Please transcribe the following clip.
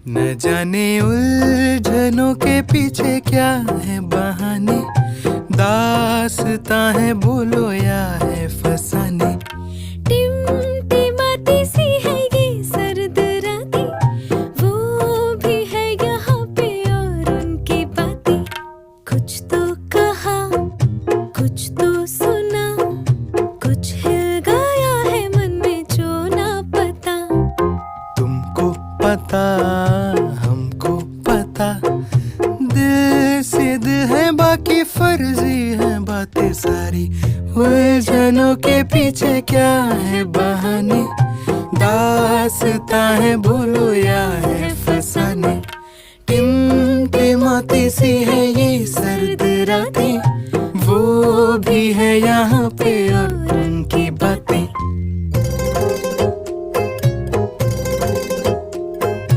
न जाने उलझनों के पीछे क्या है बहाने, दास्तां है बोलो या है फसाने। टिमटिमाती सी है ये सर्द रातें, वो भी है यहाँ पे और उनकी बातें। कुछ तो कहा, कुछ तो सुना, कुछ हिल गया है मन में जो ना पता। तुमको पता हमको पता, दिल से दिल है बाकी फर्जी है बातें सारी। उलझनों के पीछे क्या है बहाने, दास्तां है बोलो या है फसाने। टिमटिमाती सी है ये सर्द रातें, वो भी है यहाँ